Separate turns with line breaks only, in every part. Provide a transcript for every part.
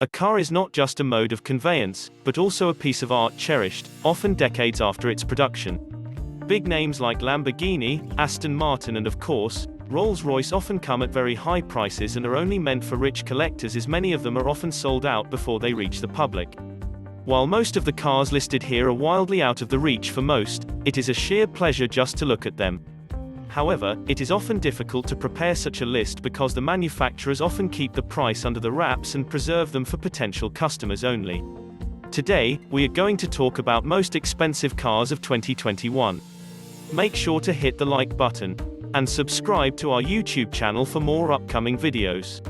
A car is not just a mode of conveyance, but also a piece of art cherished, often decades after its production. Big names like Lamborghini, Aston Martin and of course, Rolls-Royce often come at very high prices and are only meant for rich collectors, as many of them are often sold out before they reach the public. While most of the cars listed here are wildly out of the reach for most, it is a sheer pleasure just to look at them. However, it is often difficult to prepare such a list because the manufacturers often keep the price under the wraps and preserve them for potential customers only. Today, we are going to talk about most expensive cars of 2021. Make sure to hit the like button and subscribe to our YouTube channel for more upcoming videos.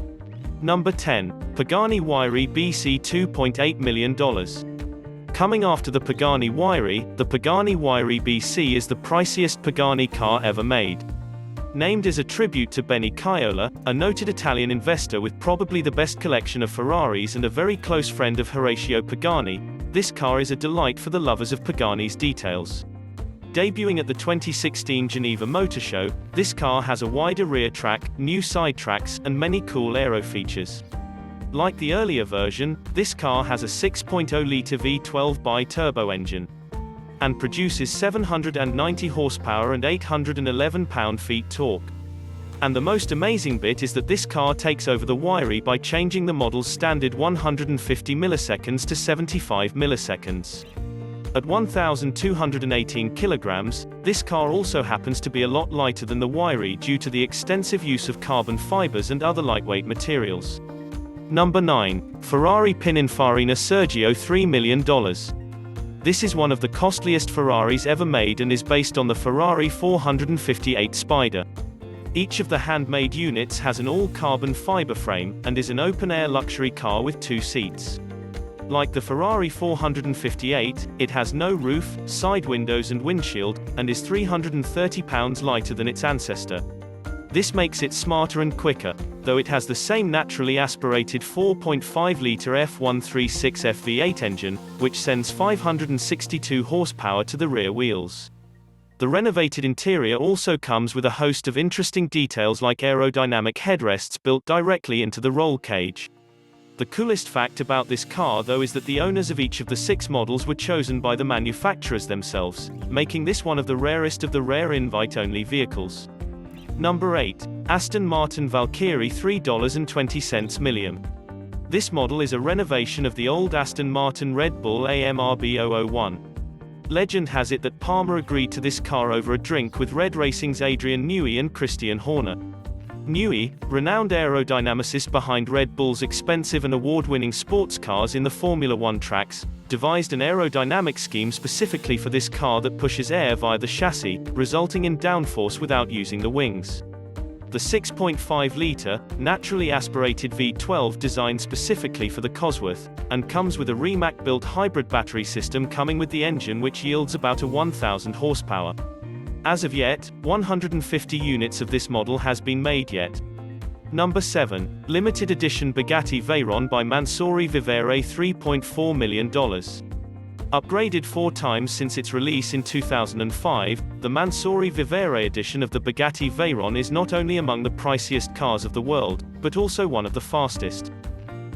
Number 10. Pagani Huayra BC $2.8 million. Coming after the Pagani Huayra, the Pagani Huayra BC is the priciest Pagani car ever made. Named as a tribute to Benny Caiola, a noted Italian investor with probably the best collection of Ferraris and a very close friend of Horacio Pagani, this car is a delight for the lovers of Pagani's details. Debuting at the 2016 Geneva Motor Show, this car has a wider rear track, new side tracks, and many cool aero features. Like the earlier version, this car has a 6.0-litre V12 bi-turbo engine and produces 790 horsepower and 811 pound-feet torque. And the most amazing bit is that this car takes over the Huayra by changing the model's standard 150 milliseconds to 75 milliseconds. At 1,218 kilograms, this car also happens to be a lot lighter than the Huayra due to the extensive use of carbon fibers and other lightweight materials. Number 9. Ferrari Pininfarina Sergio $3 million. This is one of the costliest Ferraris ever made and is based on the Ferrari 458 Spider. Each of the handmade units has an all-carbon fiber frame, and is an open-air luxury car with 2 seats. Like the Ferrari 458, it has no roof, side windows and windshield, and is 330 pounds lighter than its ancestor. This makes it smarter and quicker, though it has the same naturally aspirated 4.5-litre F136F V8 engine, which sends 562 horsepower to the rear wheels. The renovated interior also comes with a host of interesting details like aerodynamic headrests built directly into the roll cage. The coolest fact about this car though is that the owners of each of the 6 models were chosen by the manufacturers themselves, making this one of the rarest of the rare invite-only vehicles. Number 8. Aston Martin Valkyrie $3.20 million. This model is a renovation of the old Aston Martin Red Bull AMRB001. Legend has it that Palmer agreed to this car over a drink with Red Racing's Adrian Newey and Christian Horner. Newey, renowned aerodynamicist behind Red Bull's expensive and award-winning sports cars in the Formula One tracks, devised an aerodynamic scheme specifically for this car that pushes air via the chassis, resulting in downforce without using the wings. The 6.5-litre, naturally aspirated V12 designed specifically for the Cosworth, and comes with a Rimac-built hybrid battery system coming with the engine, which yields about a 1,000 horsepower. As of yet, 150 units of this model has been made yet. Number 7. Limited edition Bugatti Veyron by Mansouri Vivere $3.4 million. Upgraded 4 times since its release in 2005, the Mansouri Vivere edition of the Bugatti Veyron is not only among the priciest cars of the world, but also one of the fastest.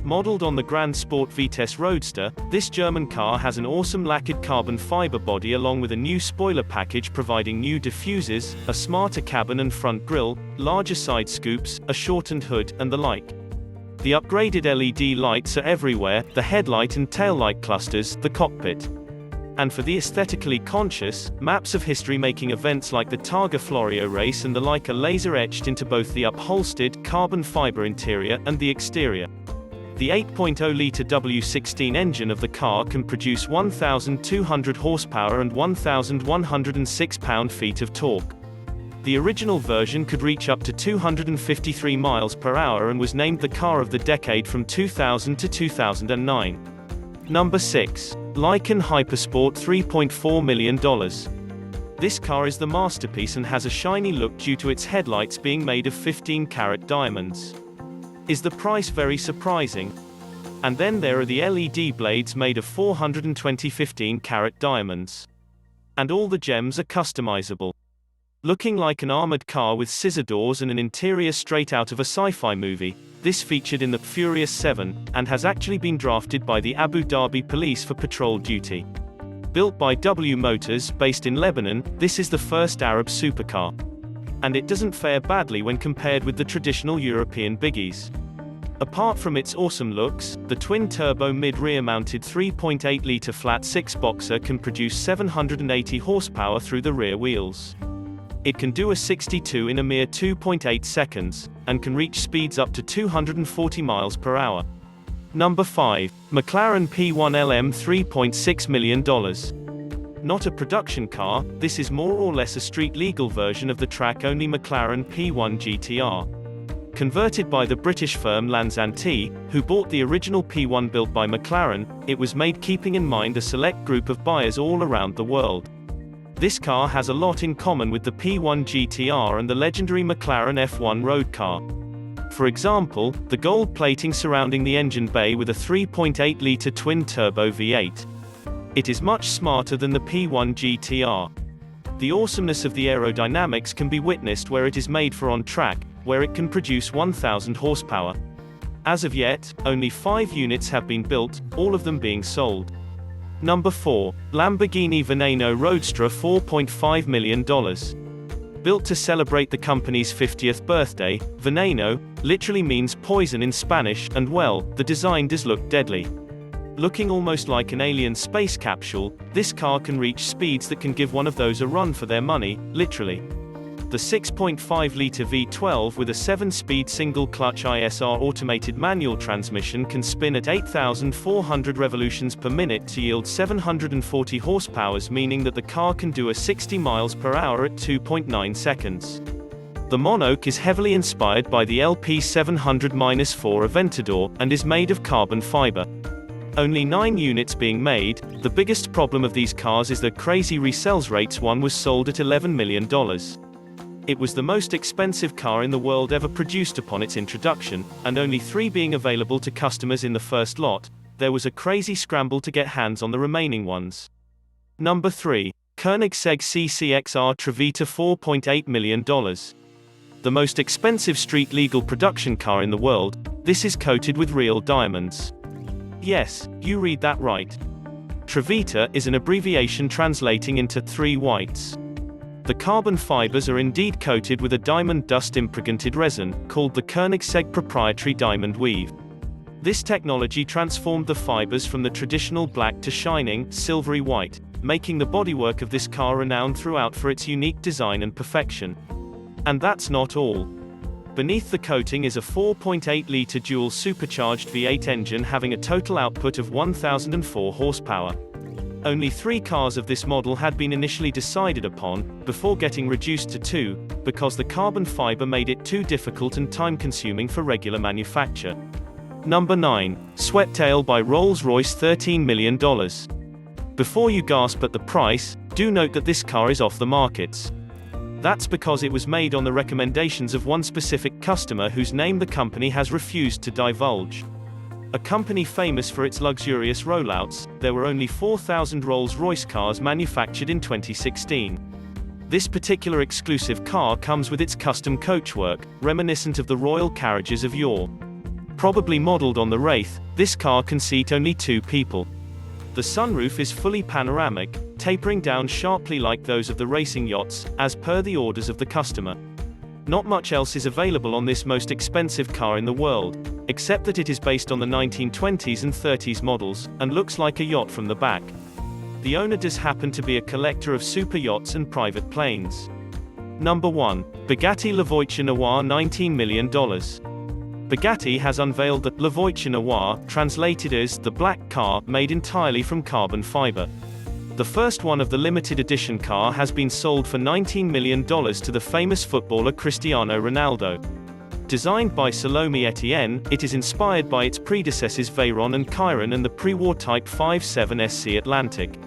Modeled on the Grand Sport Vitesse Roadster, this German car has an awesome lacquered carbon fiber body along with a new spoiler package providing new diffusers, a smarter cabin and front grille, larger side scoops, a shortened hood, and the like. The upgraded LED lights are everywhere, the headlight and taillight clusters, the cockpit. And for the aesthetically conscious, maps of history-making events like the Targa Florio race and the like are laser-etched into both the upholstered, carbon fiber interior, and the exterior. The 8.0-litre W16 engine of the car can produce 1,200 horsepower and 1,106 pound-feet of torque. The original version could reach up to 253 miles per hour and was named the car of the decade from 2000 to 2009. Number 6. Lykan Hypersport $3.4 million. This car is the masterpiece and has a shiny look due to its headlights being made of 15-carat diamonds. Is the price very surprising? And then there are the LED blades made of 420 15-carat diamonds. And all the gems are customizable. Looking like an armored car with scissor doors and an interior straight out of a sci-fi movie, this featured in the Furious 7, and has actually been drafted by the Abu Dhabi police for patrol duty. Built by W Motors, based in Lebanon, this is the first Arab supercar. And it doesn't fare badly when compared with the traditional European biggies. Apart from its awesome looks, the twin-turbo mid-rear mounted 3.8-litre flat-six boxer can produce 780 horsepower through the rear wheels. It can do a 62 in a mere 2.8 seconds, and can reach speeds up to 240 miles per hour. Number 5. McLaren P1 LM $3.6 million. Not a production car, this is more or less a street-legal version of the track-only McLaren P1 GTR. Converted by the British firm Lanzanti, who bought the original P1 built by McLaren, it was made keeping in mind a select group of buyers all around the world. This car has a lot in common with the P1 GTR and the legendary McLaren F1 road car. For example, the gold plating surrounding the engine bay with a 3.8-litre twin-turbo V8. It is much smarter than the P1 GTR. The awesomeness of the aerodynamics can be witnessed where it is made for on track, where it can produce 1,000 horsepower. As of yet, only 5 units have been built, all of them being sold. Number 4. Lamborghini Veneno Roadster $4.5 million. Built to celebrate the company's 50th birthday, Veneno literally means poison in Spanish, and well, the design does look deadly. Looking almost like an alien space capsule, this car can reach speeds that can give one of those a run for their money, literally. The 6.5-litre V12 with a 7-speed single-clutch ISR automated manual transmission can spin at 8,400 revolutions per minute to yield 740 horsepower, meaning that the car can do a 60 miles per hour at 2.9 seconds. The monocoque is heavily inspired by the LP700-4 Aventador, and is made of carbon fiber. Only 9 units being made. The biggest problem of these cars is their crazy resales rates. One was sold at $11 million. It was the most expensive car in the world ever produced upon its introduction, and only 3 being available to customers in the first lot, there was a crazy scramble to get hands on the remaining ones. Number 3. Koenigsegg CCXR Trevita $4.8 million. The most expensive street-legal production car in the world, this is coated with real diamonds. Yes, you read that right. Trevita is an abbreviation translating into 3 whites. The carbon fibers are indeed coated with a diamond dust impregnated resin, called the Koenigsegg proprietary diamond weave. This technology transformed the fibers from the traditional black to shining, silvery white, making the bodywork of this car renowned throughout for its unique design and perfection. And that's not all. Beneath the coating is a 4.8-litre dual supercharged V8 engine having a total output of 1,004 horsepower. Only 3 cars of this model had been initially decided upon, before getting reduced to 2, because the carbon fiber made it too difficult and time-consuming for regular manufacture. Number 9. Sweptail by RollsRoyce $13 million. Before you gasp at the price, do note that this car is off the markets. That's because it was made on the recommendations of one specific customer whose name the company has refused to divulge. A company famous for its luxurious rollouts, there were only 4,000 Rolls-Royce cars manufactured in 2016. This particular exclusive car comes with its custom coachwork, reminiscent of the royal carriages of yore. Probably modeled on the Wraith, this car can seat only 2 people. The sunroof is fully panoramic, tapering down sharply like those of the racing yachts, as per the orders of the customer. Not much else is available on this most expensive car in the world, except that it is based on the 1920s and 30s models, and looks like a yacht from the back. The owner does happen to be a collector of super yachts and private planes. Number 1. Bugatti Veyron Noir $19 million. Bugatti has unveiled the Veyron Noir, translated as the black car, made entirely from carbon fiber. The first one of the limited edition car has been sold for $19 million to the famous footballer Cristiano Ronaldo. Designed by Salome Etienne, it is inspired by its predecessors Veyron and Chiron and the pre-war Type 57 SC Atlantic.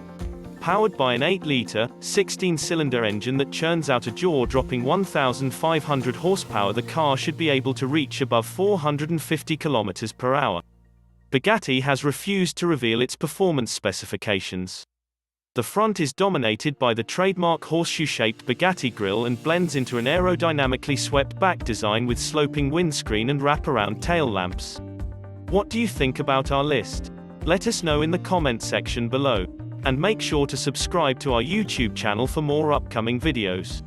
Powered by an 8-litre, 16-cylinder engine that churns out a jaw-dropping 1,500 horsepower, the car should be able to reach above 450 km per hour. Bugatti has refused to reveal its performance specifications. The front is dominated by the trademark horseshoe-shaped Bugatti grille and blends into an aerodynamically swept back design with sloping windscreen and wraparound tail lamps. What do you think about our list? Let us know in the comment section below. And make sure to subscribe to our YouTube channel for more upcoming videos.